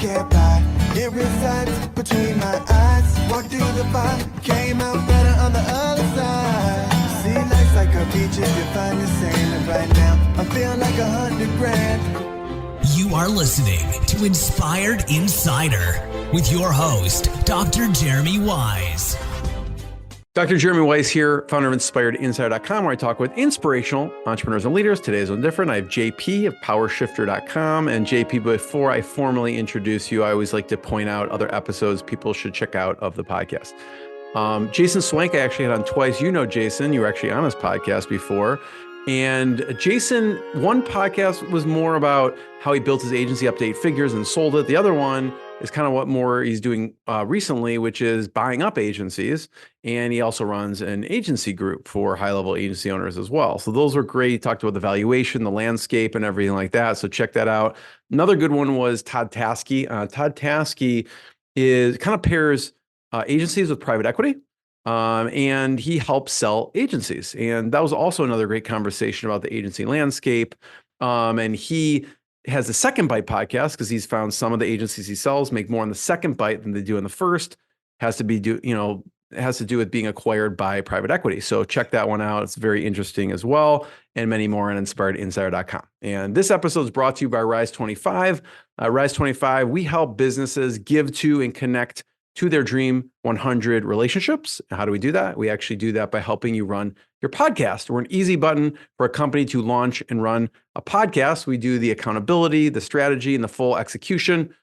get by. It resides between my eyes. Walk through the fire, came out better on the other side. See, life's like a beach if you find the same. And right now, I feel like 100 grand. You are listening to Inspired Insider with your host, Dr. Jeremy Wise. Dr. Jeremy Wise here, founder of InspiredInsider.com, where I talk with inspirational entrepreneurs and leaders. Today's no different. I have JP of PowerShifter.com. And JP, before I formally introduce you, I always like to point out other episodes people should check out of the podcast. Jason Swank, I actually had on twice. You know Jason. You were actually on his podcast before. And Jason, one podcast was more about how he built his agency up to 8 figures and sold it. The other one is kind of what more he's doing recently, which is buying up agencies. And he also runs an agency group for high-level agency owners as well. So those are great. He talked about the valuation, the landscape, and everything like that. So check that out. Another good one was Todd Taskey. Todd Taskey is kind of pairs agencies with private equity. And he helps sell agencies. And that was also another great conversation about the agency landscape. And he has the Second Bite podcast because he's found some of the agencies he sells make more on the second bite than they do in the first. Has to do with being acquired by private equity. So check that one out. It's very interesting as well, and many more on InspiredInsider.com. And this episode is brought to you by Rise 25. Rise 25, we help businesses give to and connect to their dream 100 relationships. How do we do that? We actually do that by helping you run your podcast. We're an easy button for a company to launch and run a podcast. We do the accountability, the strategy, and the full execution.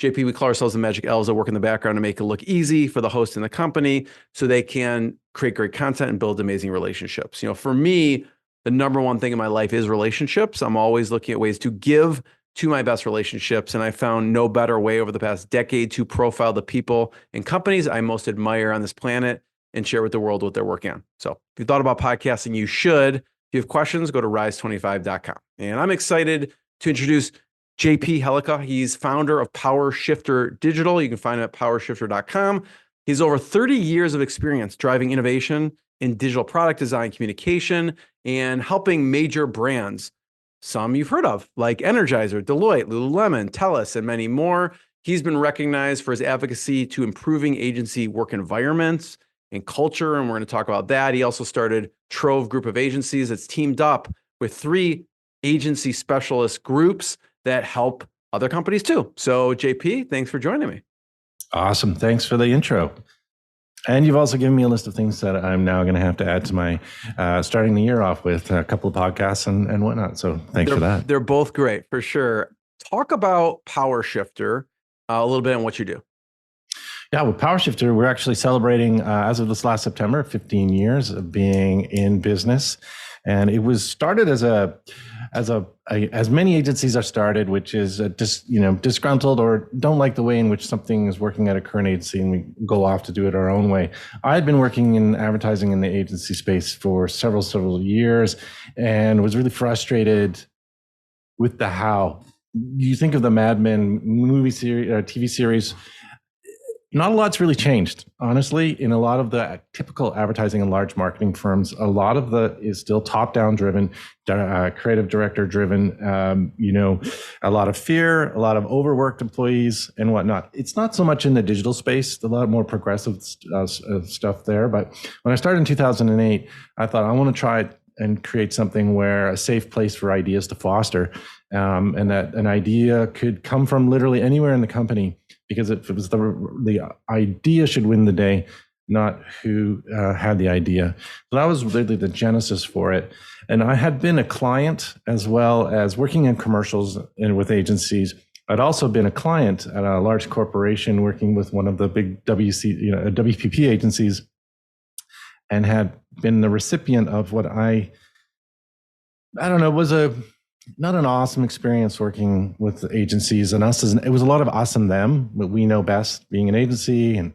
JP, we call ourselves the magic elves that work in the background to make it look easy for the host and the company so they can create great content and build amazing relationships. You know, for me, the number one thing in my life is relationships. I'm always looking at ways to give to my best relationships. And I found no better way over the past decade to profile the people and companies I most admire on this planet and share with the world what they're working on. So if you thought about podcasting, you should. If you have questions, go to rise25.com. And I'm excited to introduce JP Holecka. He's founder of PowerShifter Digital. You can find him at PowerShifter.com. He's over 30 years of experience driving innovation in digital product design, communication, and helping major brands, some you've heard of, like Energizer, Deloitte, Lululemon, TELUS, and many more. He's been recognized for his advocacy to improving agency work environments and culture, and we're going to talk about that. He also started Trove Group of Agencies that's teamed up with 3 agency specialist groups that help other companies too. So JP, thanks for joining me. Awesome. Thanks for the intro. And you've also given me a list of things that I'm now going to have to add to my starting the year off with a couple of podcasts and whatnot. So thanks for that. They're both great for sure. Talk about PowerShifter a little bit and what you do. Yeah, with PowerShifter, we're actually celebrating, as of this last September, 15 years of being in business. And it was started as many agencies are started, which is disgruntled or don't like the way in which something is working at a current agency, and we go off to do it our own way. I had been working in advertising in the agency space for several years, and was really frustrated with the how. You think of the Mad Men movie series, TV series. Not a lot's really changed, honestly. In a lot of the typical advertising and large marketing firms, a lot of the is still top-down driven, creative director driven, a lot of fear, a lot of overworked employees and whatnot. It's not so much in the digital space, a lot more progressive stuff there. But when I started in 2008, I thought I want to try and create something where a safe place for ideas to foster, and that an idea could come from literally anywhere in the company, because it was the idea should win the day, not who had the idea. So that was really the genesis for it. And I had been a client as well as working in commercials and with agencies. I'd also been a client at a large corporation working with one of the big WPP agencies, and had been the recipient of what was not an awesome experience working with agencies and us. It was a lot of us and them, but we know best being an agency. And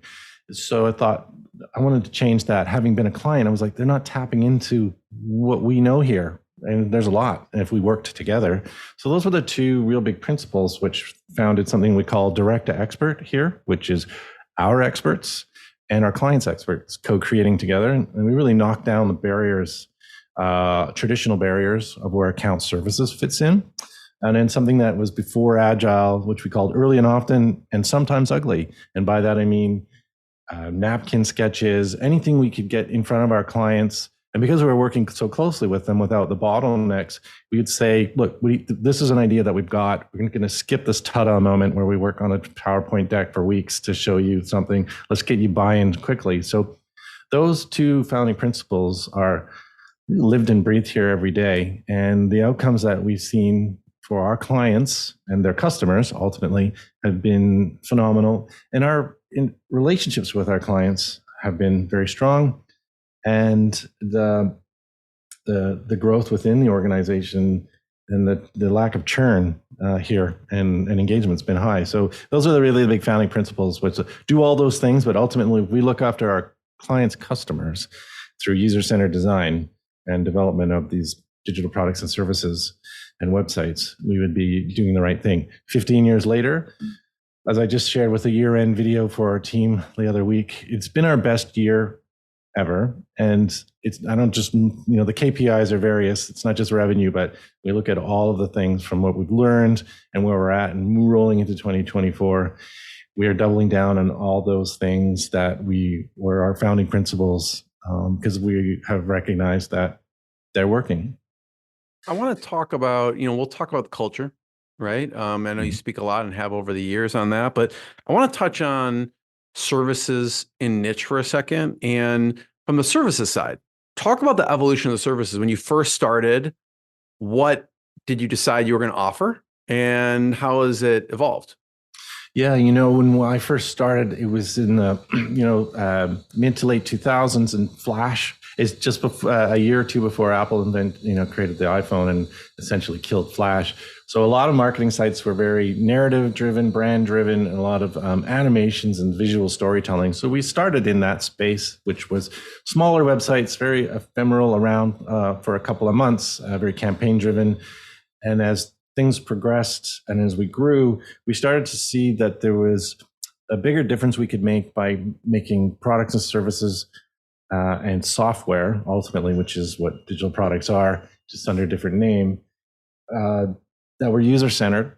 so I thought I wanted to change that. Having been a client, I was like, they're not tapping into what we know here. And there's a lot if we worked together. So those were the 2 real big principles, which founded something we call direct to expert here, which is our experts and our clients' experts co-creating together. And we really knocked down the barriers, traditional barriers of where account services fits in. And then something that was before agile, which we called early and often, and sometimes ugly. And by that, I mean napkin sketches, anything we could get in front of our clients. And because we were working so closely with them without the bottlenecks, we would say, look, this is an idea that we've got. We're going to skip this ta-da moment where we work on a PowerPoint deck for weeks to show you something. Let's get you buy-in quickly. So those two founding principles are lived and breathed here every day. And the outcomes that we've seen for our clients and their customers ultimately have been phenomenal. And our relationships with our clients have been very strong. And the growth within the organization and the lack of churn here and engagement's been high. So those are the really big founding principles, which do all those things, but ultimately we look after our clients' customers through user-centered design and development of these digital products and services and websites. We would be doing the right thing. 15 years later, as I just shared with a year-end video for our team the other week, it's been our best year ever. And I don't just, the KPIs are various. It's not just revenue, but we look at all of the things from what we've learned and where we're at and rolling into 2024. We are doubling down on all those things that were our founding principles because we have recognized that they're working. I want to talk about, we'll talk about the culture, right? I know you speak a lot and have over the years on that, but I want to touch on services in niche for a second. And from the services side, talk about the evolution of the services. When you first started, what did you decide you were going to offer and how has it evolved? Yeah, when I first started, it was in the mid to late 2000s, and Flash is just a year or two before Apple created the iPhone and essentially killed Flash. So a lot of marketing sites were very narrative driven, brand driven, and a lot of animations and visual storytelling. So we started in that space, which was smaller websites, very ephemeral, around for a couple of months, very campaign driven. And as things progressed and as we grew, we started to see that there was a bigger difference we could make by making products and services and software, ultimately, which is what digital products are, just under a different name, that were user-centered,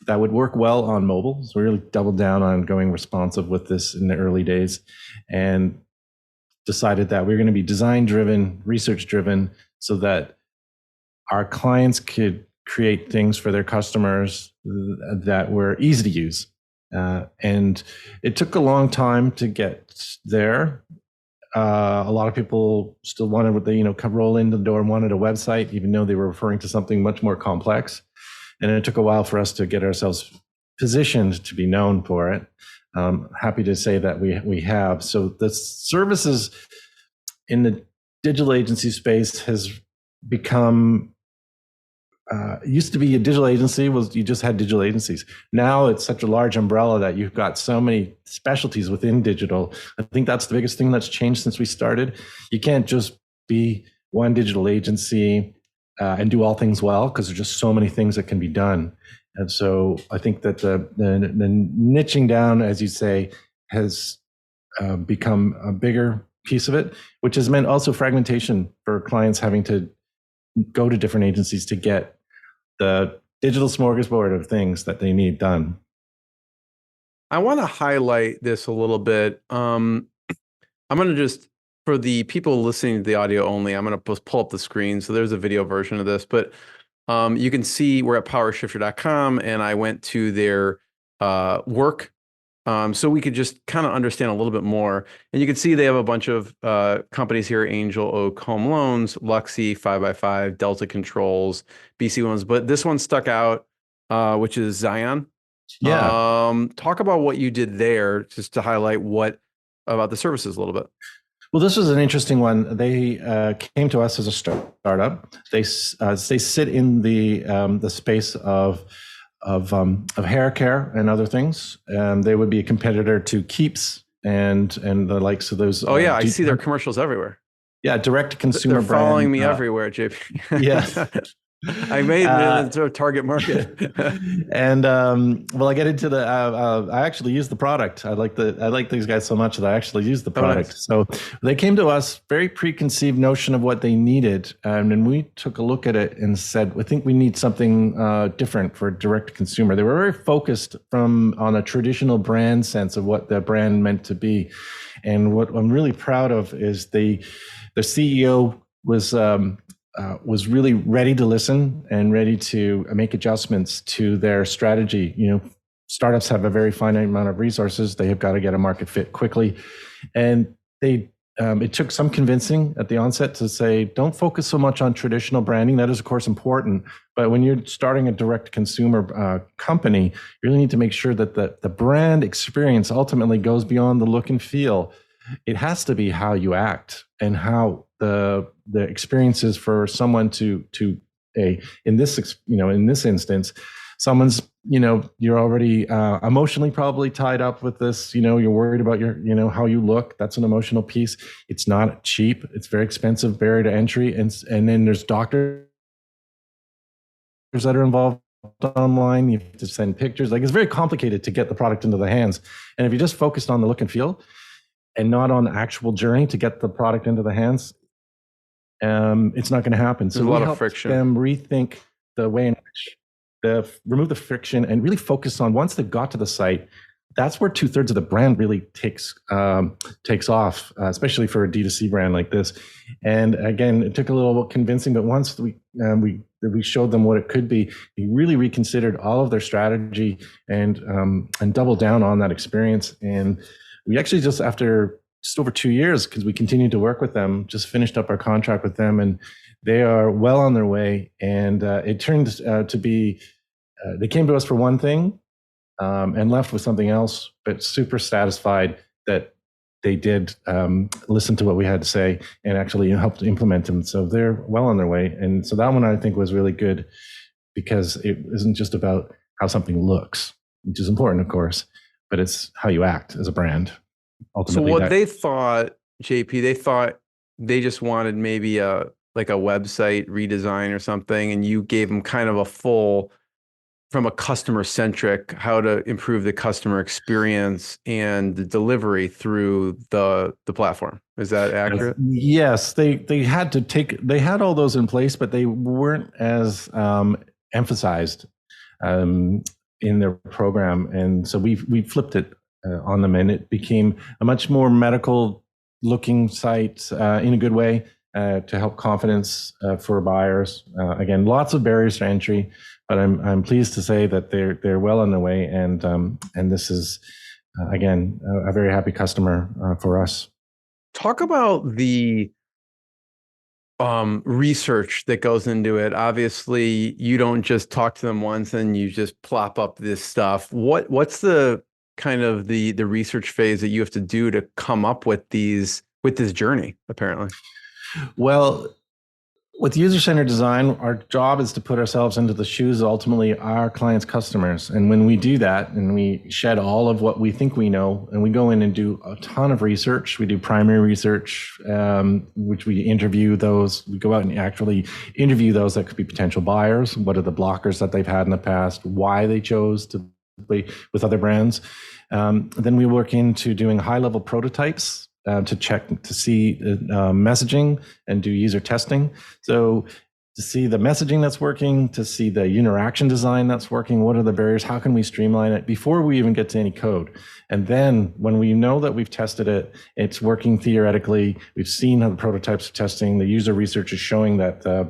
that would work well on mobile. So we really doubled down on going responsive with this in the early days and decided that we we're going to be design-driven, research-driven, so that our clients could create things for their customers that were easy to use. And it took a long time to get there. A lot of people still wanted what they, roll in the door and wanted a website, even though they were referring to something much more complex. And it took a while for us to get ourselves positioned to be known for it. Happy to say that we have. So the services in the digital agency space has become, used to be a digital agency you just had digital agencies. Now it's such a large umbrella that you've got so many specialties within digital. I think that's the biggest thing that's changed since we started. You can't just be one digital agency and do all things well, because there's just so many things that can be done. And so I think that the niching down, as you say, has become a bigger piece of it, which has meant also fragmentation for clients having to go to different agencies to get the digital smorgasbord of things that they need done. I want to highlight this a little bit. I'm going to just, for the people listening to the audio only, I'm going to pull up the screen. So there's a video version of this, but you can see we're at powershifter.com and I went to their work. So we could just kind of understand a little bit more. And you can see they have a bunch of companies here: Angel Oak Home Loans, Luxy, 5x5, Delta Controls, BC Loans. But this one stuck out, which is Zion. Yeah. Talk about what you did there, just to highlight about the services a little bit. Well, this was an interesting one. They came to us as a startup. They sit in the space of hair care and other things. They would be a competitor to Keeps and the likes of those. Oh yeah, I see their commercials everywhere. Yeah, direct to consumer. They're following me everywhere, JP. Yes. I made it into a target market. And well, I get into the. I actually use the product. I like these guys so much that I actually use the product. Nice. So they came to us very preconceived notion of what they needed, and then we took a look at it and said, "I think we need something different for direct to consumer." They were very focused on a traditional brand sense of what the brand meant to be, and what I'm really proud of is the CEO was really ready to listen and ready to make adjustments to their strategy. Startups have a very finite amount of resources. They have got to get a market fit quickly. And it took some convincing at the onset to say, don't focus so much on traditional branding. That is, of course, important. But when you're starting a direct consumer company, you really need to make sure that the brand experience ultimately goes beyond the look and feel. It has to be how you act and how the experiences for someone in this instance, someone's, you're already emotionally probably tied up with this, you're worried about how you look. That's an emotional piece. It's not cheap. It's very expensive, barrier to entry. And then there's doctors that are involved online. You have to send pictures. Like, it's very complicated to get the product into the hands. And if you just focused on the look and feel and not on the actual journey to get the product into the hands, it's not going to happen. So there's a lot of friction. Them rethink the way in which remove the friction and really focus on, once they've got to the site, that's where 2/3 of the brand really takes off, especially for a D2C brand like this. And again, it took a little convincing, but once we showed them what it could be, they really reconsidered all of their strategy and doubled down on that experience. And we actually after just over 2 years, because we continued to work with them, just finished up our contract with them, and they are well on their way. And it turned to be, they came to us for one thing and left with something else, but super satisfied that they did listen to what we had to say and actually helped implement them. So they're well on their way. And so that one I think was really good, because it isn't just about how something looks, which is important, of course, but it's how you act as a brand. Ultimately, so what they thought, JP, they thought they just wanted maybe a website redesign or something, and you gave them kind of a full, from a customer centric, how to improve the customer experience and the delivery through the platform. Is that accurate? Yes, they had all those in place, but they weren't as emphasized in their program, and so we flipped it on them, and it became a much more medical looking site in a good way to help confidence for buyers. Again, lots of barriers to entry, but I'm pleased to say that they're well on their way, and this is again a very happy customer for us. Talk about the research that goes into it. Obviously, you don't just talk to them once and you just plop up this stuff. What's the kind of the research phase that you have to do to come up with this journey, apparently? Well, with user-centered design, our job is to put ourselves into the shoes of ultimately our clients' customers. And when we do that, and we shed all of what we think we know, and we go in and do a ton of research, we do primary research, which we interview those. We go out and actually interview those that could be potential buyers. What are the blockers that they've had in the past? Why they chose to with other brands. Then we work into doing high-level prototypes to check, to see messaging and do user testing. So to see the messaging that's working, to see the interaction design that's working, what are the barriers, how can we streamline it before we even get to any code. And then when we know that we've tested it, it's working theoretically, we've seen how the prototypes are testing, the user research is showing that the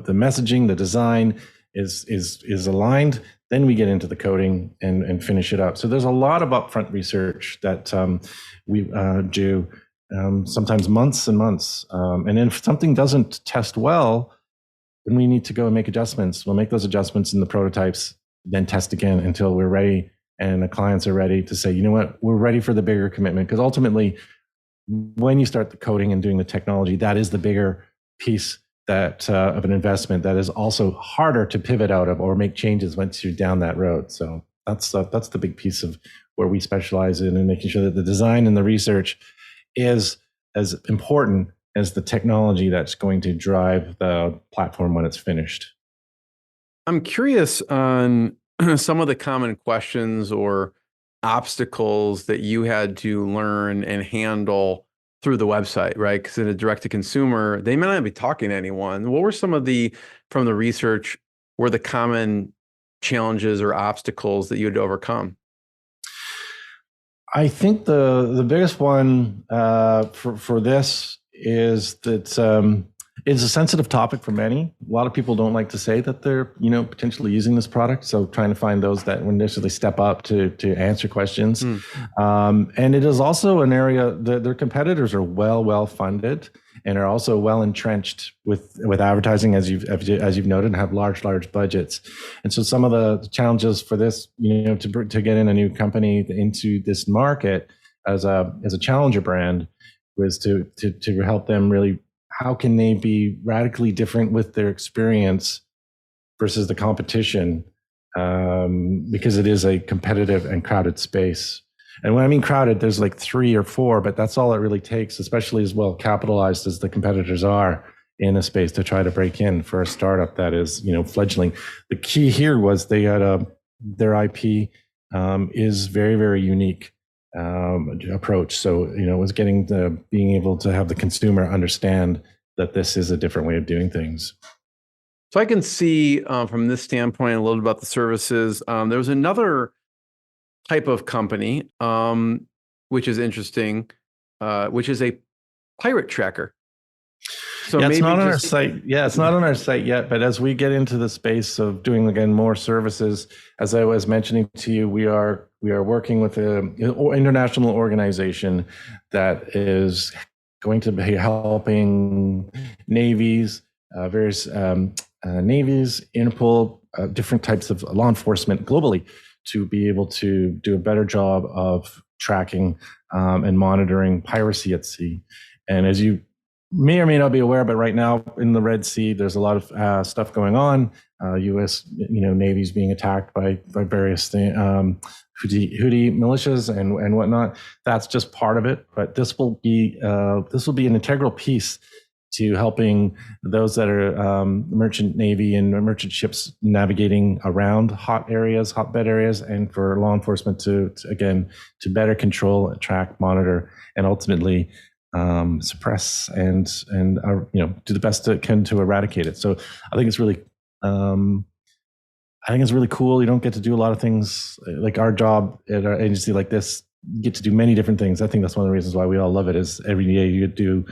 messaging, the design is aligned, then we get into the coding and finish it up. So there's a lot of upfront research that we do, sometimes months and months. And if something doesn't test well, then we need to go and make adjustments. We'll make those adjustments in the prototypes, then test again until we're ready and the clients are ready to say, you know what, we're ready for the bigger commitment. Because ultimately, when you start the coding and doing the technology, that is the bigger piece that of an investment that is also harder to pivot out of or make changes once you're down that road. So that's the big piece of where we specialize in, and making sure that the design and the research is as important as the technology that's going to drive the platform when it's finished. I'm curious on some of the common questions or obstacles that you had to learn and handle through the website, right? Because in a direct to consumer, they may not be talking to anyone. What were some of from the research, were the common challenges or obstacles that you had to overcome? I think the biggest one for this is that it's a sensitive topic for many. A lot of people don't like to say that they're potentially using this product. So trying to find those that will initially step up to answer questions, and it is also an area that their competitors are well funded and are also well entrenched with advertising, as you've noted, and have large budgets. And so some of the challenges for this, to get in a new company into this market as a challenger brand, was to help them really. How can they be radically different with their experience versus the competition? Because it is a competitive and crowded space. And when I mean crowded, there's like 3 or 4, but that's all it really takes, especially as well capitalized as the competitors are in a space, to try to break in for a startup that is, fledgling. The key here was they had their IP is very, very unique approach. So, it was being able to have the consumer understand that this is a different way of doing things. So I can see from this standpoint a little bit about the services. There was another type of company, which is interesting, which is a pirate tracker. So it's not on our site. Yeah, it's not on our site yet. But as we get into the space of doing again more services, as I was mentioning to you, we are working with an international organization that is going to be helping navies, various navies, Interpol, different types of law enforcement globally, to be able to do a better job of tracking and monitoring piracy at sea. And as you may or may not be aware, but right now in the Red Sea, there's a lot of stuff going on. U.S. navies being attacked by various Houthi militias and whatnot. That's just part of it. But this will be an integral piece to helping those that are merchant navy and merchant ships navigating around hotbed areas, and for law enforcement to better control, track, monitor, and ultimately suppress and do the best it can to eradicate it. So I think it's really cool. You don't get to do a lot of things like our job at our agency like this. You get to do many different things. I think that's one of the reasons why we all love it. Is every day you do,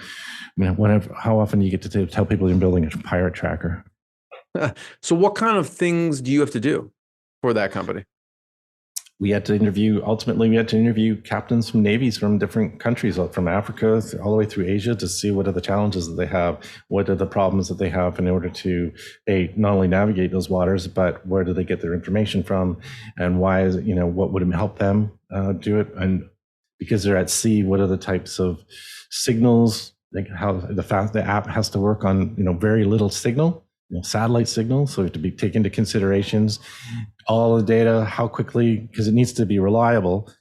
how often you get to tell people you're building a pirate tracker. So what kind of things do you have to do for that company? We had to interview captains from navies from different countries, from Africa all the way through Asia, to see what are the challenges that they have, what are the problems that they have in order to not only navigate those waters, but where do they get their information from, and why is what would help them do it, and because they're at sea, what are the types of signals, like how the app has to work on very little signal. Satellite signal, so to be taken into considerations, all the data, how quickly, because it needs to be reliable.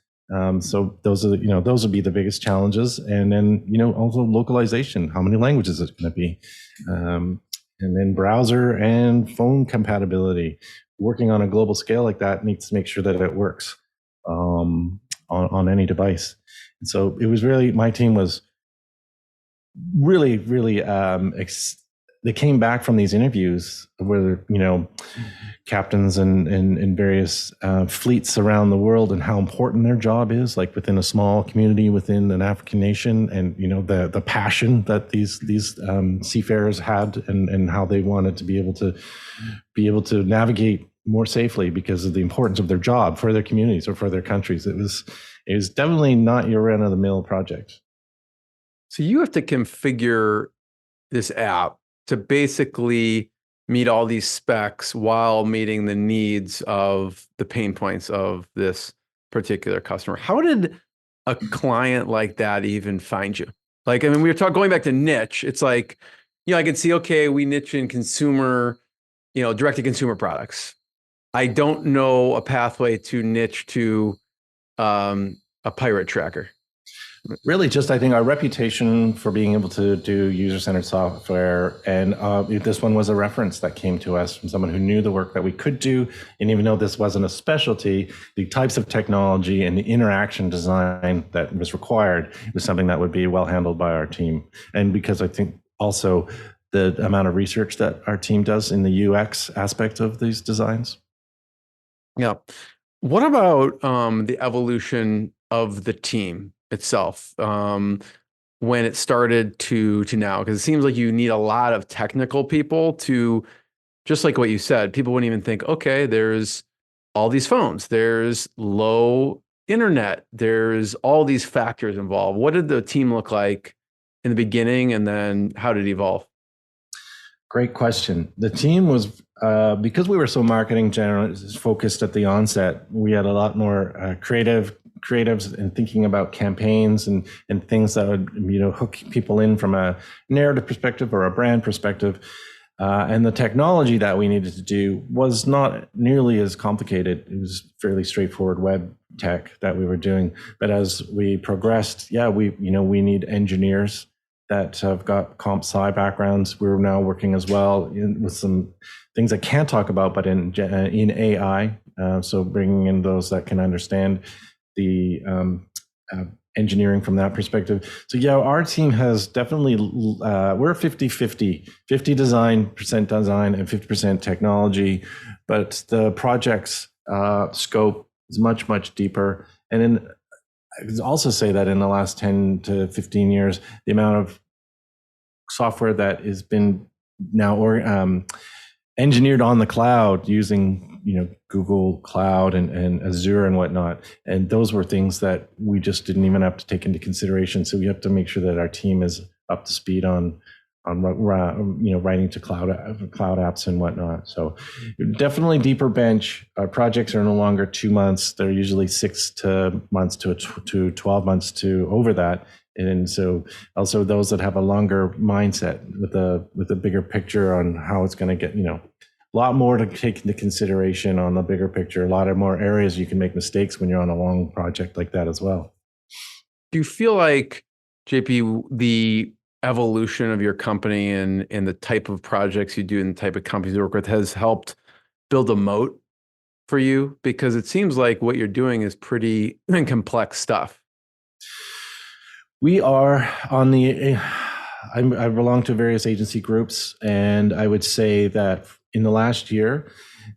So those would be the biggest challenges, and then also localization. How many languages is it going to be, and then browser and phone compatibility. Working on a global scale like that needs to make sure that it works on any device. And so it was really, my team was really they came back from these interviews where captains and various fleets around the world, and how important their job is, like within a small community within an African nation, and the passion that these seafarers had, and how they wanted to be able to navigate more safely because of the importance of their job for their communities or for their countries. It was definitely not your run of the mill project. So you have to configure this app to basically meet all these specs while meeting the needs of the pain points of this particular customer. How did a client like that even find you? Like, I mean, we were going back to niche. It's like, I could see, okay, we niche in consumer, direct to consumer products. I don't know a pathway to niche to a pirate tracker. Really, just I think our reputation for being able to do user-centered software, and this one was a reference that came to us from someone who knew the work that we could do, and even though this wasn't a specialty, the types of technology and the interaction design that was required was something that would be well handled by our team. And because I think also the amount of research that our team does in the UX aspect of these designs. Yeah. What about the evolution of the team itself when it started to now? Because it seems like you need a lot of technical people to, just like what you said, people wouldn't even think, okay, there's all these phones, there's low internet, there's all these factors involved. What did the team look like in the beginning, and then how did it evolve? Great question. The team was, because we were so marketing generalist focused at the onset, we had a lot more creatives and thinking about campaigns and things that would, hook people in from a narrative perspective or a brand perspective. And the technology that we needed to do was not nearly as complicated. It was fairly straightforward web tech that we were doing. But as we progressed, we need engineers that have got comp sci backgrounds. We're now working as well with some things I can't talk about, but in AI. So bringing in those that can understand the engineering from that perspective. So our team has definitely, we're 50-50, 50 design, percent design, and 50% technology, but the project's scope is much, much deeper. And then I could also say that in the last 10 to 15 years, the amount of software that has been now engineered on the cloud using Google Cloud and Azure and whatnot, and those were things that we just didn't even have to take into consideration. So we have to make sure that our team is up to speed on writing to cloud apps and whatnot. So definitely deeper bench. Our projects are no longer 2 months; they're usually 6 months to 12 months to over that. And so also those that have a longer mindset with a bigger picture on how it's going to get, a lot more to take into consideration on the bigger picture, a lot of more areas you can make mistakes when you're on a long project like that as well. Do you feel like, JP, the evolution of your company and the type of projects you do and the type of companies you work with has helped build a moat for you? Because it seems like what you're doing is pretty complex stuff. We are on I belong to various agency groups, and I would say that in the last year,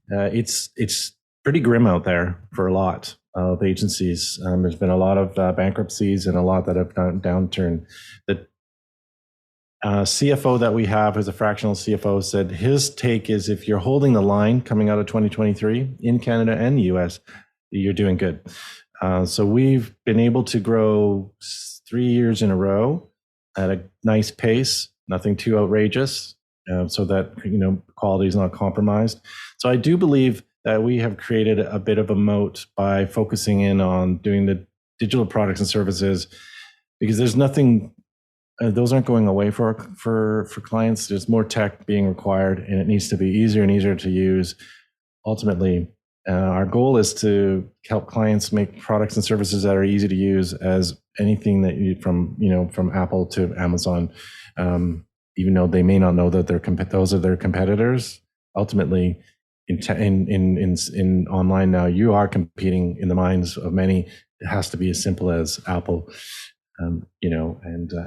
it's pretty grim out there for a lot of agencies. There's been a lot of bankruptcies and a lot that have downturn. The CFO that we have, who's a fractional CFO, said his take is if you're holding the line coming out of 2023 in Canada and the US, you're doing good. So we've been able to grow 3 years in a row at a nice pace, nothing too outrageous, so that quality is not compromised. So I do believe that we have created a bit of a moat by focusing in on doing the digital products and services, because there's nothing; those aren't going away for clients. There's more tech being required, and it needs to be easier and easier to use. Ultimately, our goal is to help clients make products and services that are easy to use as anything that from Apple to Amazon, even though they may not know that those are their competitors. Ultimately, in online now, you are competing in the minds of many. It has to be as simple as Apple, and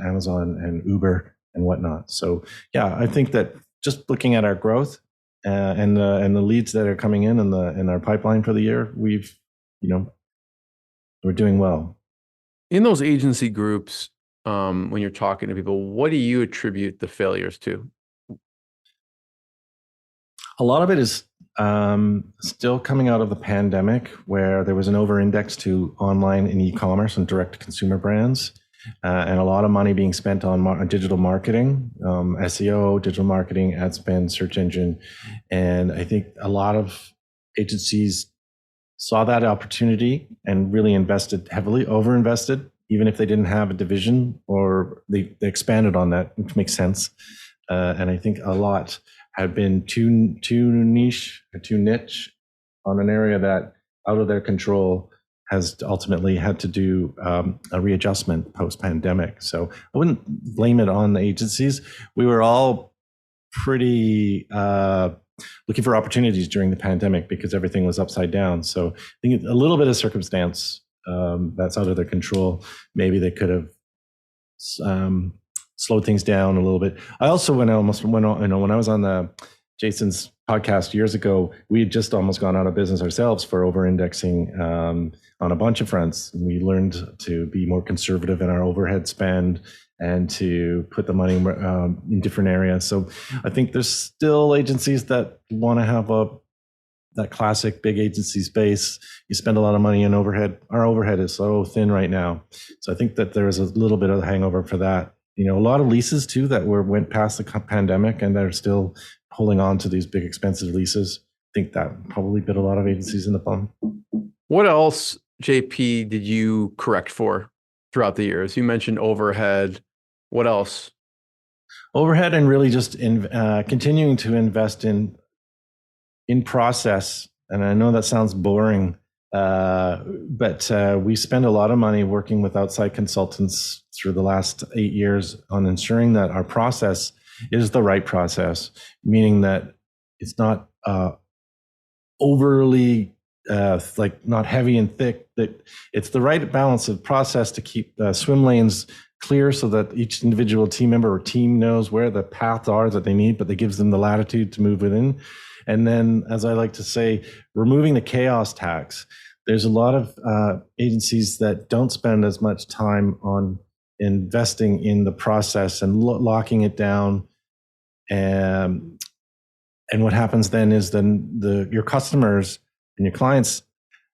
Amazon and Uber and whatnot. So I think that just looking at our growth and the leads that are coming in our pipeline for the year, we're doing well. In those agency groups, when you're talking to people, what do you attribute the failures to? A lot of it is still coming out of the pandemic, where there was an over-index to online and e-commerce and direct-to-consumer brands, and a lot of money being spent on digital marketing, SEO, digital marketing, ad spend, search engine. And I think a lot of agencies saw that opportunity and really invested heavily, over-invested, even if they didn't have a division, or they expanded on that, which makes sense. And I think a lot have been too niche or too niche on an area that out of their control, has ultimately had to do a readjustment post-pandemic. So I wouldn't blame it on the agencies. We were all pretty looking for opportunities during the pandemic because everything was upside down. So I think a little bit of circumstance that's out of their control. Maybe they could have slowed things down a little bit. I also, when I was on Jason's podcast years ago, we had just almost gone out of business ourselves for over-indexing on a bunch of fronts. We learned to be more conservative in our overhead spend and to put the money in different areas. So I think there's still agencies that want to have that classic big agency space. You spend a lot of money in overhead. Our overhead is so thin right now. So I think that there's a little bit of a hangover for that. A lot of leases too that went past the pandemic and they're still holding on to these big expensive leases. I think that probably bit a lot of agencies in the bum. What else, JP, did you correct for throughout the years? You mentioned overhead. What else? Overhead, and really just continuing to invest in process. And I know that sounds boring, but we spend a lot of money working with outside consultants through the last 8 years on ensuring that our process is the right process, meaning that it's not overly not heavy and thick, that it's the right balance of process to keep swim lanes clear so that each individual team member or team knows where the paths are that they need, but that gives them the latitude to move within. And then, as I like to say, removing the chaos tax. There's a lot of agencies that don't spend as much time on investing in the process and locking it down. And what happens then is your customers and your clients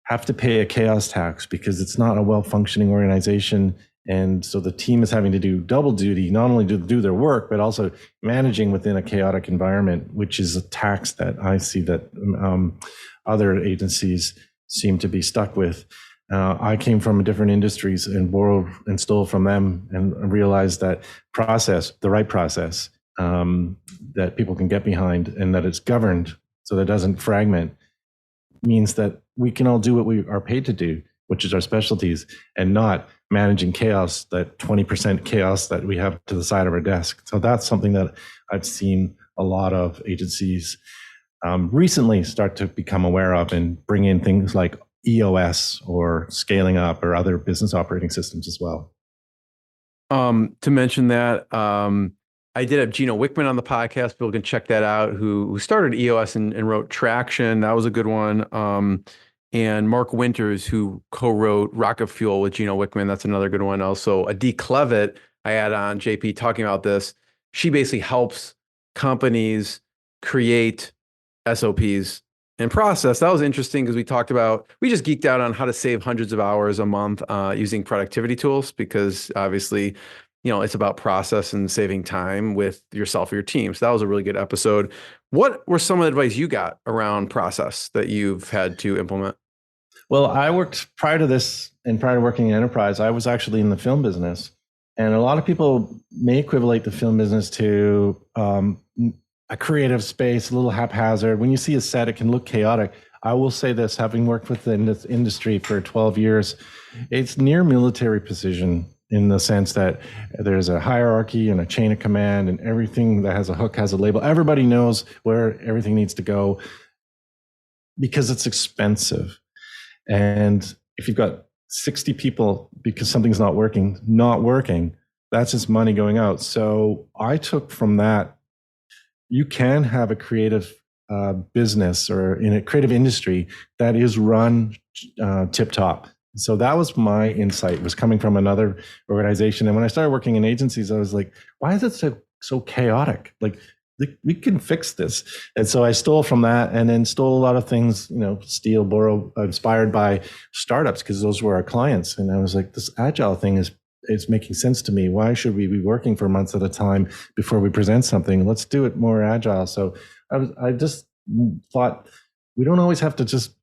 have to pay a chaos tax because it's not a well-functioning organization. And so the team is having to do double duty, not only to do their work, but also managing within a chaotic environment, which is a tax that I see that other agencies seem to be stuck with. I came from different industries and borrowed and stole from them and realized that the right process that people can get behind and that it's governed so that it doesn't fragment, means that we can all do what we are paid to do, which is our specialties, and not managing chaos, that 20% chaos that we have to the side of our desk. So that's something that I've seen a lot of agencies recently start to become aware of and bring in things like EOS or scaling up or other business operating systems as well. To mention that, I did have Gino Wickman on the podcast. People can check that out, who started EOS and wrote Traction. That was a good one. And Mark Winters, who co-wrote Rocket Fuel with Gino Wickman. That's another good one. Also, Adi Clevitt, I had on JP talking about this. She basically helps companies create SOPs and process. That was interesting because we just geeked out on how to save hundreds of hours a month using productivity tools, because obviously, it's about process and saving time with yourself or your team. So that was a really good episode. What were some of the advice you got around process that you've had to implement? Well, I worked prior to this and prior to working in enterprise, I was actually in the film business. And a lot of people may equivalent the film business to a creative space, a little haphazard. When you see a set, it can look chaotic. I will say this, having worked within this industry for 12 years, it's near military precision in the sense that there's a hierarchy and a chain of command, and everything that has a hook has a label. Everybody knows where everything needs to go because it's expensive. And if you've got 60 people because something's not working, that's just money going out. So I took from that, you can have a creative business or in a creative industry that is run tip top. So that was my insight, was coming from another organization. And when I started working in agencies, I was like, why is it so chaotic? Like, we can fix this. And so I stole from that, and then stole a lot of things, steal, borrow, inspired by startups, because those were our clients. And I was like, this agile thing is making sense to me. Why should we be working for months at a time before we present something? Let's do it more agile. So I just thought, we don't always have to just,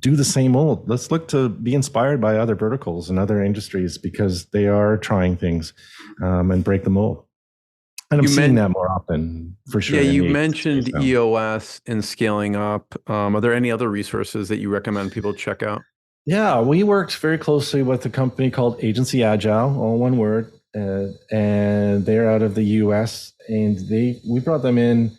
do the same old. Let's look to be inspired by other verticals and other industries, because they are trying things and break the mold. And I'm You seeing men- that more often, for sure. Yeah, in you the mentioned space now. EOS and scaling up. Are there any other resources that you recommend people check out? Yeah, we worked very closely with a company called Agency Agile, all one word, and they're out of the US. And we brought them in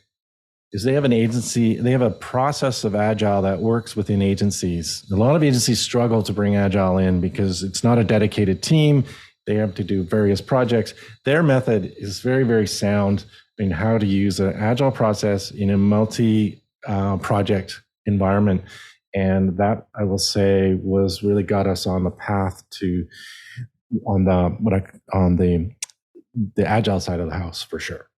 because they have an agency, they have a process of Agile that works within agencies. A lot of agencies struggle to bring Agile in because it's not a dedicated team. They have to do various projects. Their method is very, very sound in how to use an Agile process in a multi-project environment. And that, I will say, was really got us on the path to on the Agile side of the house, for sure.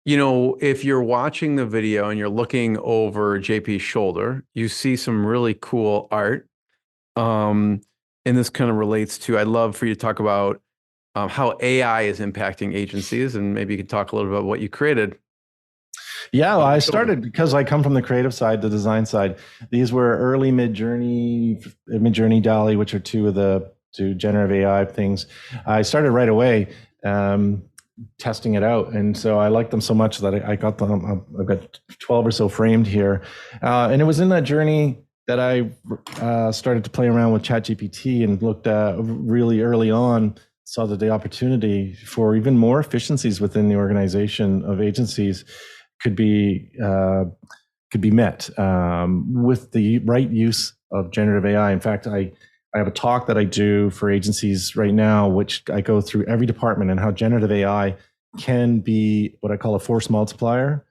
You know, if you're watching the video and you're looking over JP's shoulder, you see some really cool art. And this kind of relates to, I'd love for you to talk about how AI is impacting agencies, and maybe you could talk a little bit about what you created. Yeah, well, I started because I come from the creative side, the design side. These were early Mid-Journey DALL-E, which are two generative AI things. I started right away testing it out, and so I liked them so much that I got them. I've got 12 or so framed here, and it was in that journey that I started to play around with ChatGPT and looked at really early on. Saw that the opportunity for even more efficiencies within the organization of agencies could be met with the right use of generative AI. In fact, I have a talk that I do for agencies right now, which I go through every department and how generative AI can be what I call a force multiplier.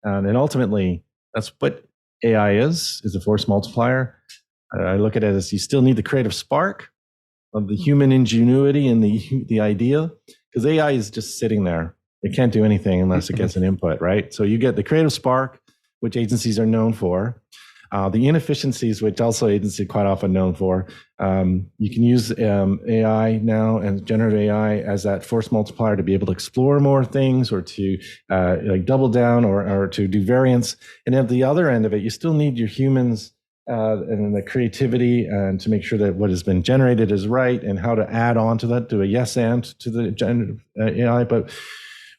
And ultimately, that's what AI is a force multiplier. I look at it as you still need the creative spark of the human ingenuity and the idea, because AI is just sitting there. It can't do anything unless it gets an input, right? So you get the creative spark, which agencies are known for, the inefficiencies, which also agencies are quite often known for. You can use AI now and generative AI as that force multiplier to be able to explore more things, or to like double down, or to do variants. And at the other end of it, you still need your humans and the creativity, and to make sure that what has been generated is right, and how to add on to that, do a yes and to the generative AI. But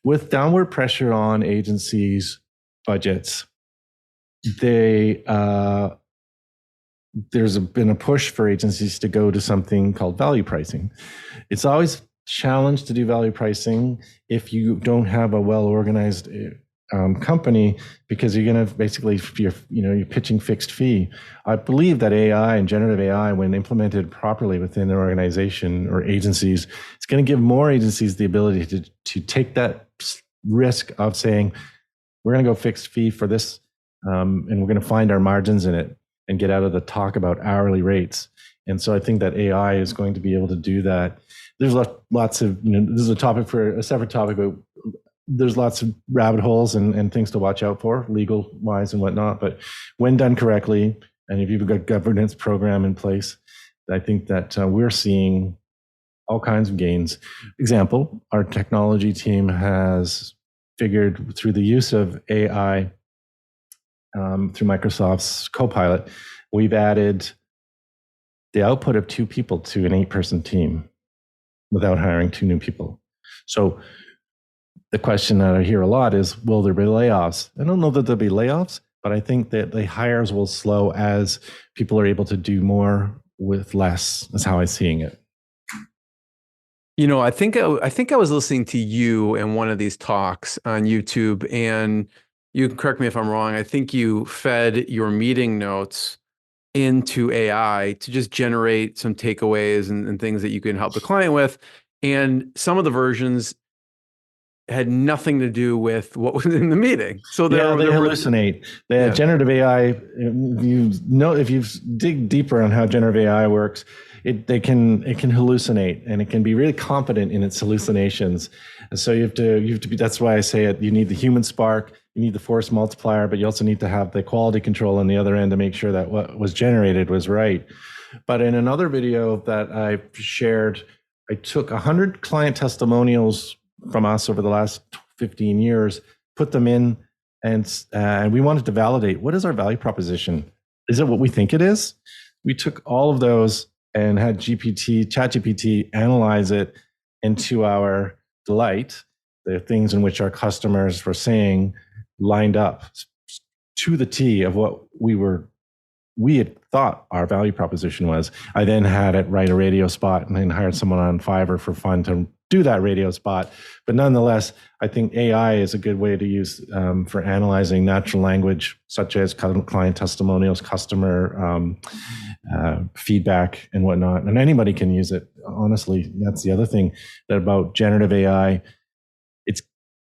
with downward pressure on agencies' budgets, there's been a push for agencies to go to something called value pricing. It's always challenged to do value pricing if you don't have a well-organized company, because you're going to basically, you're pitching fixed fee. I believe that AI and generative AI, when implemented properly within an organization or agencies, it's going to give more agencies the ability to take that risk of saying, we're going to go fixed fee for this, and we're going to find our margins in it and get out of the talk about hourly rates. And so I think that AI is going to be able to do that. There's lots of, this is a topic for a separate topic, but there's lots of rabbit holes and things to watch out for, legal wise and whatnot. But when done correctly, and if you've got governance program in place, I think that we're seeing all kinds of gains. Example, our technology team has figured, through the use of AI, through Microsoft's Copilot, we've added the output of 2 people to an 8-person team without hiring 2 new people. So the question that I hear a lot is, will there be layoffs? I don't know that there'll be layoffs, but I think that the hires will slow as people are able to do more with less. That's how I'm seeing it. You know, I think I was listening to you in one of these talks on YouTube, and you can correct me if I'm wrong. I think you fed your meeting notes into AI to just generate some takeaways and things that you can help the client with. And some of the versions had nothing to do with what was in the meeting. So they hallucinate. Generative AI, if you dig deeper on how generative AI works, it can hallucinate, and it can be really confident in its hallucinations. And so you have to be. That's why I say it. You need the human spark, you need the force multiplier, but you also need to have the quality control on the other end to make sure that what was generated was right. But in another video that I shared, I took 100 client testimonials from us over the last 15 years, put them in, and we wanted to validate, what is our value proposition? Is it what we think it is? We took all of those and had ChatGPT analyze it, and to our delight, the things in which our customers were saying lined up to the T of what we had thought our value proposition was. I then had it write a radio spot and then hired someone on Fiverr for fun to do that radio spot. But nonetheless, I think AI is a good way to use for analyzing natural language, such as client testimonials, customer feedback, and whatnot. And anybody can use it. Honestly, that's the other thing that about generative AI.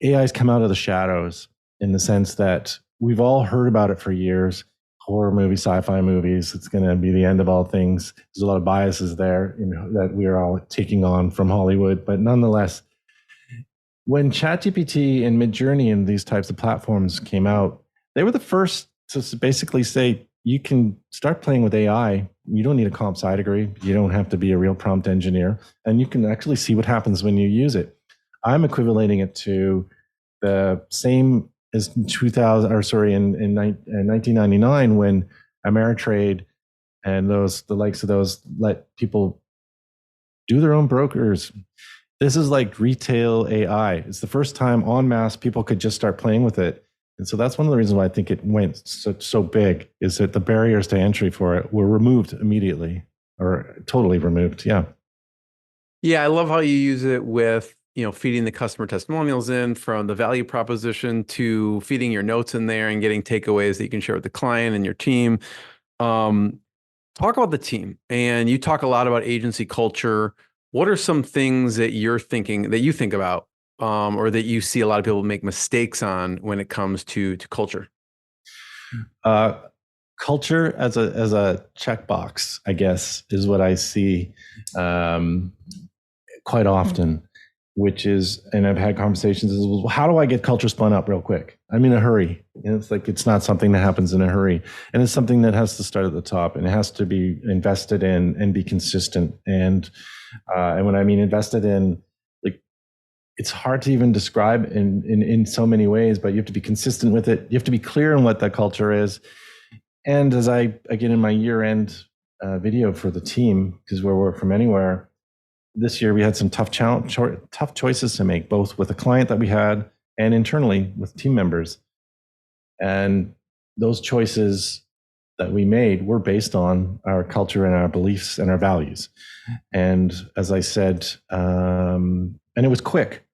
AI's come out of the shadows in the sense that we've all heard about it for years. Horror movies, sci-fi movies, it's going to be the end of all things. There's a lot of biases there, that we're all taking on from Hollywood. But nonetheless, when ChatGPT and Midjourney and these types of platforms came out, they were the first to basically say, you can start playing with AI. You don't need a comp sci degree. You don't have to be a real prompt engineer. And you can actually see what happens when you use it. I'm equivalating it to the same as in 1999 when Ameritrade and the likes of those let people do their own brokers. This is like retail AI. It's the first time en masse people could just start playing with it. And so that's one of the reasons why I think it went so big, is that the barriers to entry for it were removed immediately, or totally removed. Yeah. Yeah, I love how you use it with, feeding the customer testimonials in, from the value proposition to feeding your notes in there and getting takeaways that you can share with the client and your team. Talk about the team, and you talk a lot about agency culture. What are some things that you think about, or that you see a lot of people make mistakes on when it comes to culture? Culture as a checkbox, I guess, is what I see quite often. Which is, and I've had conversations, is, well, how do I get culture spun up real quick? I'm in a hurry. And it's like, it's not something that happens in a hurry. And it's something that has to start at the top, and it has to be invested in and be consistent. And when I mean invested in, like, it's hard to even describe in so many ways, but you have to be consistent with it. You have to be clear on what that culture is. And as again, in my year-end video for the team, because we're work from anywhere, this year we had some tough choices to make, both with the client that we had and internally with team members. And those choices that we made were based on our culture and our beliefs and our values. And as I said, and it was quick.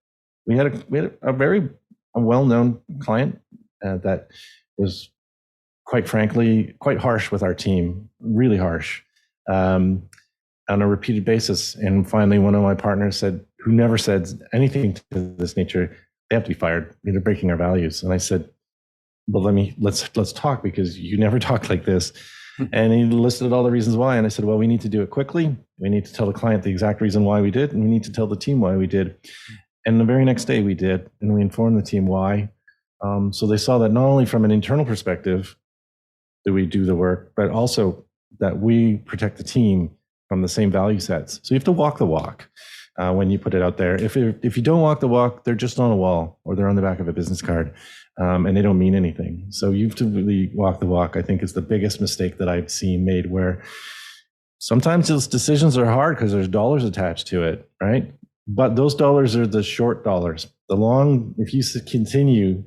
We had a very well-known client that was, quite frankly, quite harsh with our team, really harsh. On a repeated basis. And finally, one of my partners said, who never said anything to this nature, they have to be fired. They're breaking our values. And I said, well, let's talk, because you never talk like this. And he listed all the reasons why. And I said, well, we need to do it quickly. We need to tell the client the exact reason why we did, and we need to tell the team why we did. And the very next day we did, and we informed the team why. So they saw that not only from an internal perspective that we do the work, but also that we protect the team from the same value sets. So you have to walk the walk when you put it out there. If you don't walk the walk, they're just on a wall, or they're on the back of a business card, and they don't mean anything. So you have to really walk the walk, I think, is the biggest mistake that I've seen made, where sometimes those decisions are hard because there's dollars attached to it, right? But those dollars are the short dollars. If you continue,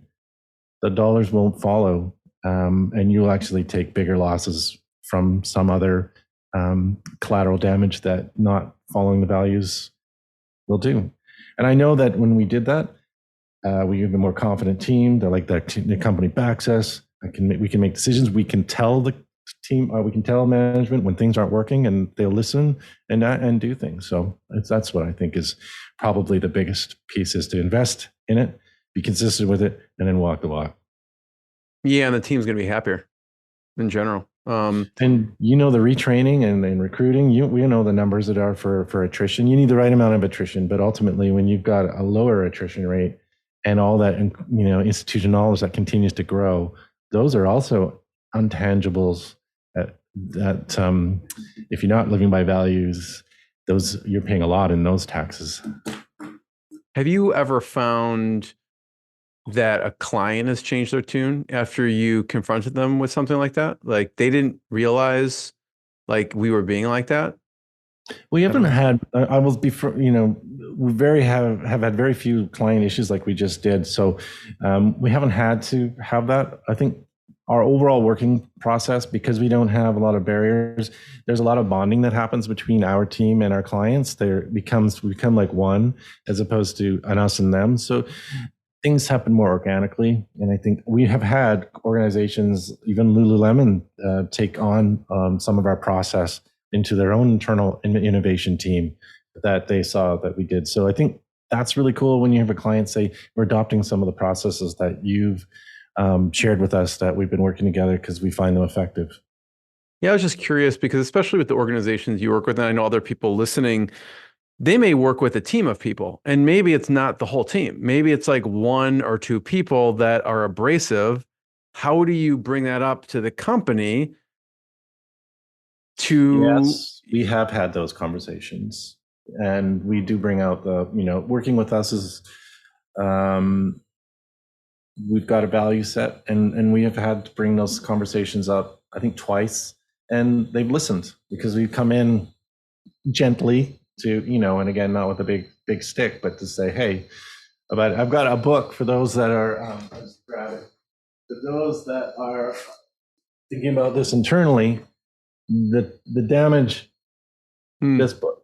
the dollars won't follow, and you'll actually take bigger losses from some other collateral damage that not following the values will do. And I know that when we did that, we have a more confident team. They're like, the company backs us. We can make decisions. We can tell the team, we can tell management when things aren't working, and they'll listen and do things. So that's what I think is probably the biggest piece, is to invest in it, be consistent with it, and then walk the walk. Yeah, and the team's going to be happier in general. And the retraining and recruiting, we know the numbers that are for attrition. You need the right amount of attrition, but ultimately, when you've got a lower attrition rate and all that, institutional knowledge that continues to grow, those are also intangibles that if you're not living by values, you're paying a lot in those taxes. Have you ever found that a client has changed their tune after you confronted them with something like that? Like, they didn't realize, like, we were being like that? We haven't had, I was before, we have had very few client issues like we just did. So we haven't had to have that. I think our overall working process, because we don't have a lot of barriers, there's a lot of bonding that happens between our team and our clients. We become like one as opposed to an us and them. So things happen more organically. And I think we have had organizations, even Lululemon, take on some of our process into their own internal innovation team that they saw that we did. So I think that's really cool when you have a client say, we're adopting some of the processes that you've shared with us that we've been working together because we find them effective. Yeah, I was just curious because especially with the organizations you work with, and I know other people listening, they may work with a team of people and maybe it's not the whole team. Maybe it's like one or two people that are abrasive. How do you bring that up to the company to... Yes, we have had those conversations, and we do bring out working with us is, we've got a value set, and we have had to bring those conversations up, I think twice, and they've listened because we've come in gently to, and again, not with a big stick, but to say, hey, I've got a book for those that are, I'll just grab it. For those that are thinking about this internally, the damage, this book.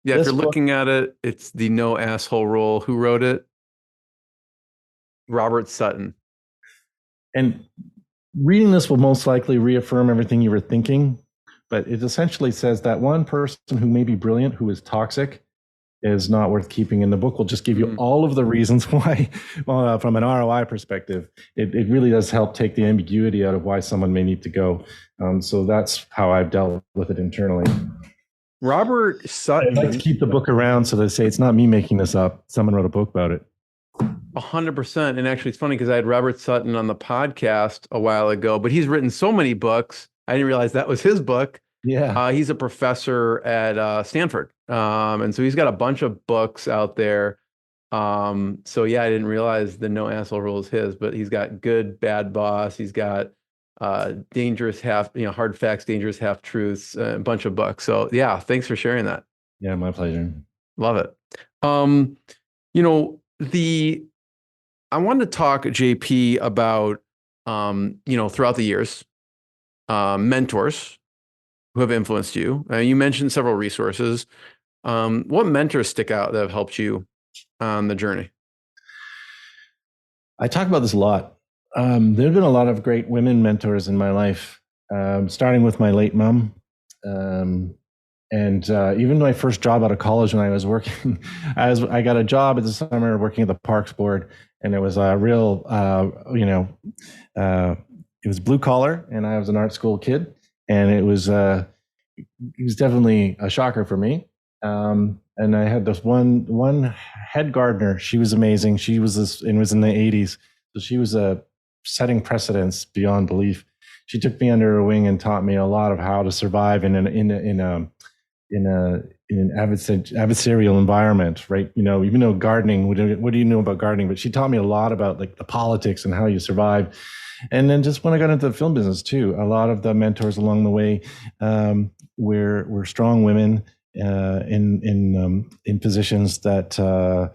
Yeah, if you're looking at it, it's the No Asshole Rule. Who wrote it? Robert Sutton. And reading this will most likely reaffirm everything you were thinking, but it essentially says that one person who may be brilliant, who is toxic, is not worth keeping. In the book will just give you all of the reasons why, from an ROI perspective, it really does help take the ambiguity out of why someone may need to go. So that's how I've dealt with it internally. Robert Sutton. I'd like to keep the book around so they say it's not me making this up. Someone wrote a book about it. 100%. And actually, it's funny because I had Robert Sutton on the podcast a while ago, but he's written so many books. I didn't realize that was his book. Yeah. He's a professor at Stanford. And so he's got a bunch of books out there. So yeah, I didn't realize the No Asshole Rule is his, but he's got Good, Bad Boss. He's got Dangerous Hard Facts, Dangerous Half Truths, a bunch of books. So yeah, thanks for sharing that. Yeah, my pleasure. Love it. I wanted to talk, JP, about, throughout the years, mentors who have influenced you. You mentioned several resources. What mentors stick out that have helped you on the journey? I talk about this a lot. There have been a lot of great women mentors in my life, starting with my late mom. And even my first job out of college when I was working, I got a job at the summer working at the Parks Board, and it was a real, it was blue collar, and I was an art school kid, and it was definitely a shocker for me. And I had this one head gardener. She was amazing. She was it was in the 80s, so she was setting precedents beyond belief. She took me under her wing and taught me a lot of how to survive in an adversarial environment, right? Even though gardening, what do you know about gardening? But she taught me a lot about like the politics and how you survive. And then just when I got into the film business too, a lot of the mentors along the way were strong women in positions that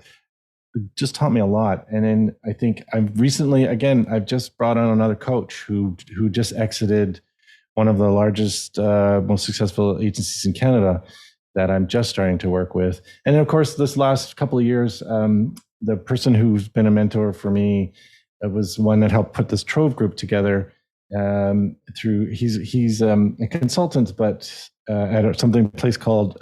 just taught me a lot. And then I think I've just brought on another coach who just exited one of the largest, most successful agencies in Canada that I'm just starting to work with. And of course, this last couple of years, the person who's been a mentor for me was one that helped put this Trove group together. He's a consultant, but at a place called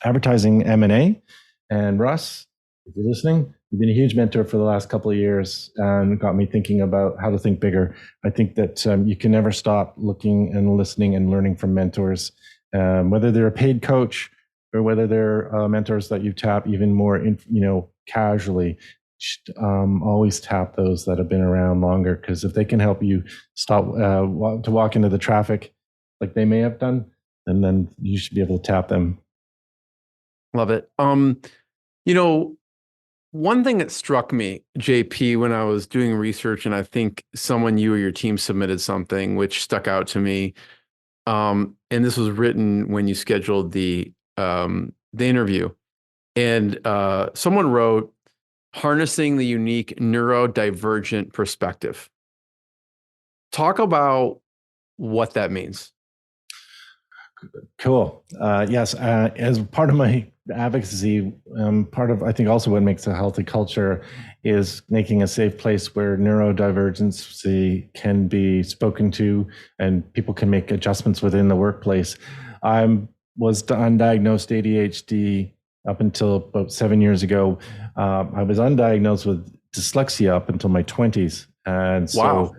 Advertising M&A. And Russ, if you're listening, you've been a huge mentor for the last couple of years and got me thinking about how to think bigger. I think that you can never stop looking and listening and learning from mentors, whether they're a paid coach or whether they're mentors that you tap even more, casually. Always tap those that have been around longer, because if they can help you stop to walk into the traffic like they may have done, and then you should be able to tap them. Love it. One thing that struck me, JP, when I was doing research, and I think you or your team submitted something which stuck out to me, and this was written when you scheduled the interview. And someone wrote, harnessing the unique neurodivergent perspective. Talk about what that means. Cool. Yes. As part of my advocacy, part of, I think, also what makes a healthy culture is making a safe place where neurodivergency can be spoken to and people can make adjustments within the workplace. I was undiagnosed ADHD up until about 7 years ago. I was undiagnosed with dyslexia up until my 20s. And so, wow.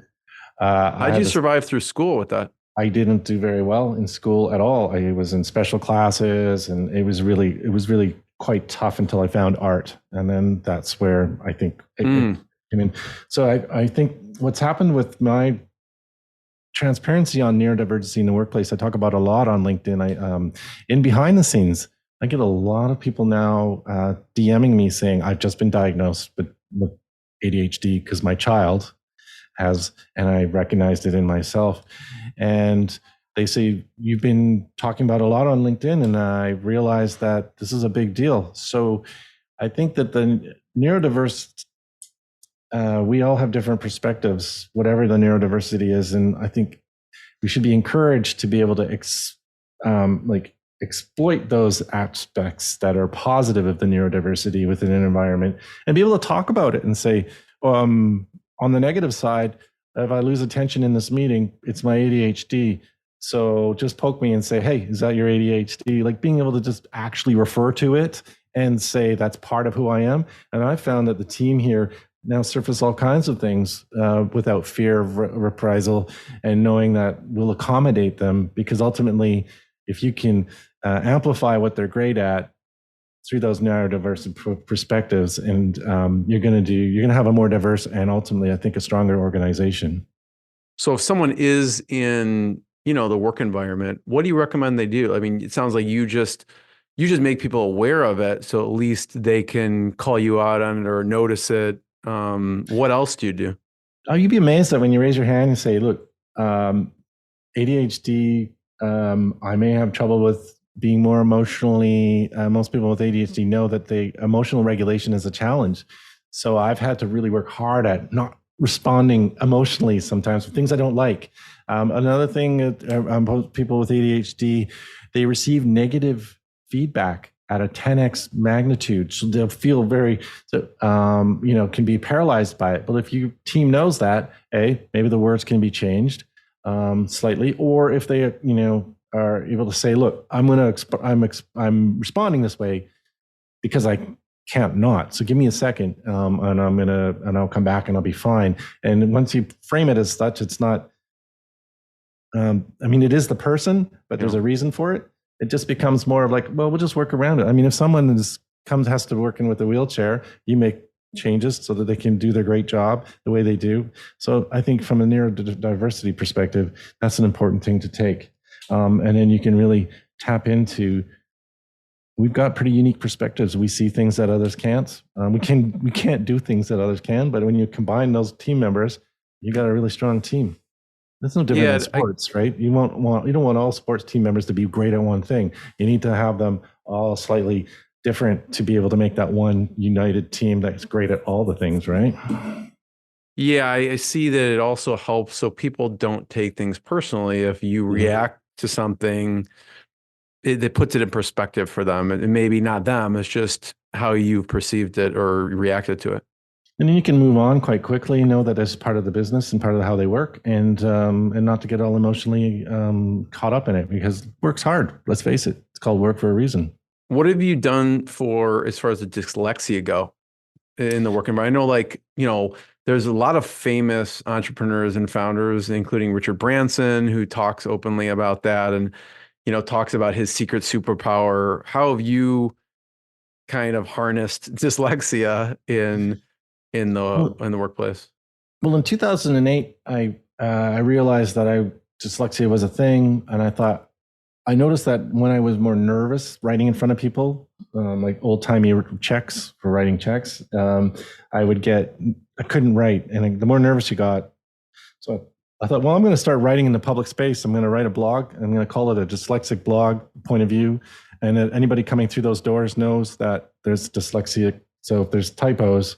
How did you survive through school with that? I didn't do very well in school at all. I was in special classes, and it was really quite tough until I found art, and then that's where I think it came in. So I think what's happened with my transparency on neurodivergency in the workplace, I talk about a lot on LinkedIn. In behind the scenes, I get a lot of people now DMing me saying I've just been diagnosed with ADHD because my child has, and I recognized it in myself. And they say, you've been talking about a lot on LinkedIn, and I realized that this is a big deal. So I think that the neurodiverse, we all have different perspectives, whatever the neurodiversity is. And I think we should be encouraged to be able to exploit those aspects that are positive of the neurodiversity within an environment and be able to talk about it and say, on the negative side, if I lose attention in this meeting, it's my ADHD. So just poke me and say, hey, is that your ADHD? Like being able to just actually refer to it and say that's part of who I am. And I found that the team here now surface all kinds of things without fear of reprisal, and knowing that we'll accommodate them, because ultimately, if you can amplify what they're great at through those neurodiverse perspectives, and you're going to have a more diverse and ultimately, I think, a stronger organization. So if someone is in, the work environment, what do you recommend they do? I mean, it sounds like you just make people aware of it, so at least they can call you out on it or notice it. What else do you do? Oh, you'd be amazed that when you raise your hand and say, look, ADHD, I may have trouble with being more emotionally, most people with ADHD know that emotional regulation is a challenge. So I've had to really work hard at not responding emotionally sometimes for things I don't like. Another thing, people with ADHD, they receive negative feedback at a 10x magnitude. So they'll feel can be paralyzed by it. But if your team knows that, maybe the words can be changed slightly, or if they, are able to say, look, I'm responding this way because I can't not. So give me a second, and I'll come back and I'll be fine. And once you frame it as such, it's not, it is the person, but there's a reason for it. It just becomes more of like, well, we'll just work around it. I mean, if someone has to work in with a wheelchair, you make changes so that they can do their great job the way they do. So I think from a neurodiversity perspective, that's an important thing to take. And then you can really tap into, we've got pretty unique perspectives. We see things that others can't. We can't do things that others can, but when you combine those team members, you got a really strong team. That's no different than sports, right? You don't want all sports team members to be great at one thing. You need to have them all slightly different to be able to make that one united team that's great at all the things, right? Yeah, I see that it also helps so people don't take things personally. If you react to something, it puts it in perspective for them. And maybe not them, it's just how you perceived it or reacted to it. And then you can move on quite quickly, know that it's part of the business and part of how they work, and not to get all emotionally caught up in it, because work's hard. Let's face it. It's called work for a reason. What have you done as far as the dyslexia go in the work environment? I know, there's a lot of famous entrepreneurs and founders, including Richard Branson, who talks openly about that and, talks about his secret superpower. How have you kind of harnessed dyslexia in the workplace? Well, in 2008, I realized that dyslexia was a thing, and I noticed that when I was more nervous writing in front of people, like old-timey checks for writing checks, I couldn't write. And the more nervous you got, so I thought, well, I'm going to start writing in the public space. I'm going to write a blog. I'm going to call it a dyslexic blog point of view. And anybody coming through those doors knows that there's dyslexia. So if there's typos,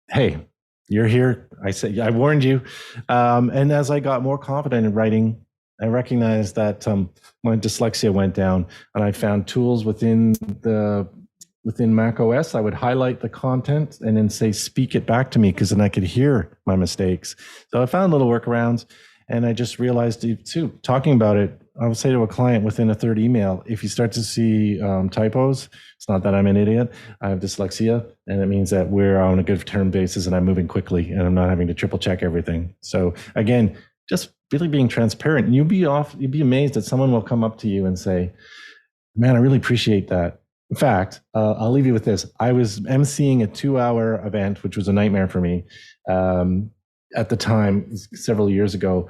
hey, you're here. I warned you. And as I got more confident in writing, I recognized that my dyslexia went down, and I found tools within Mac OS. I would highlight the content and then say, speak it back to me, because then I could hear my mistakes. So I found little workarounds, and I just realized too, talking about it, I would say to a client within a third email, if you start to see typos, it's not that I'm an idiot. I have dyslexia, and it means that we're on a good term basis and I'm moving quickly and I'm not having to triple check everything. So again, just really being transparent. You'd be amazed that someone will come up to you and say, man, I really appreciate that. In fact, I'll leave you with this. I was emceeing a 2-hour event, which was a nightmare for me at the time, several years ago,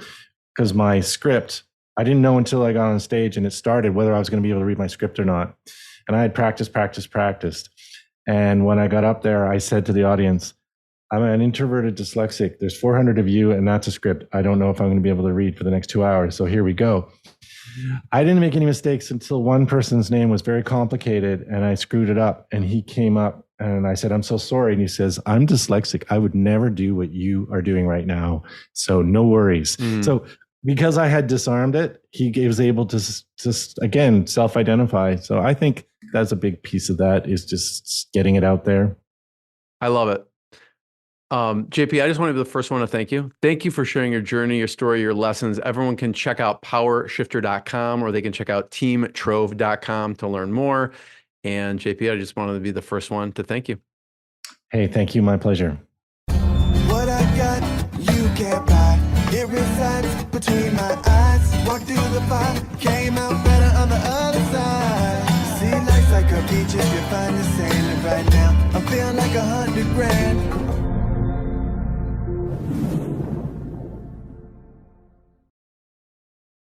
because my script, I didn't know until I got on stage and it started whether I was going to be able to read my script or not. And I had practiced. And when I got up there, I said to the audience, I'm an introverted dyslexic. There's 400 of you, and that's a script. I don't know if I'm going to be able to read for the next 2 hours. So here we go. I didn't make any mistakes until one person's name was very complicated, and I screwed it up. And he came up, and I said, I'm so sorry. And he says, I'm dyslexic. I would never do what you are doing right now. So no worries. So because I had disarmed it, he was able to just again, self-identify. So I think that's a big piece of that, is just getting it out there. I love it. JP, I just want to be the first one to thank you. Thank you for sharing your journey, your story, your lessons. Everyone can check out powershifter.com, or they can check out teamtrove.com to learn more. And JP, I just wanted to be the first one to thank you. Hey, thank you. My pleasure. What I got, you can't buy. It resides between my eyes. Walked through the fire, came out better on the other side. See, life's like a beach if you find the sand. And right now, I'm feeling like $100 grand.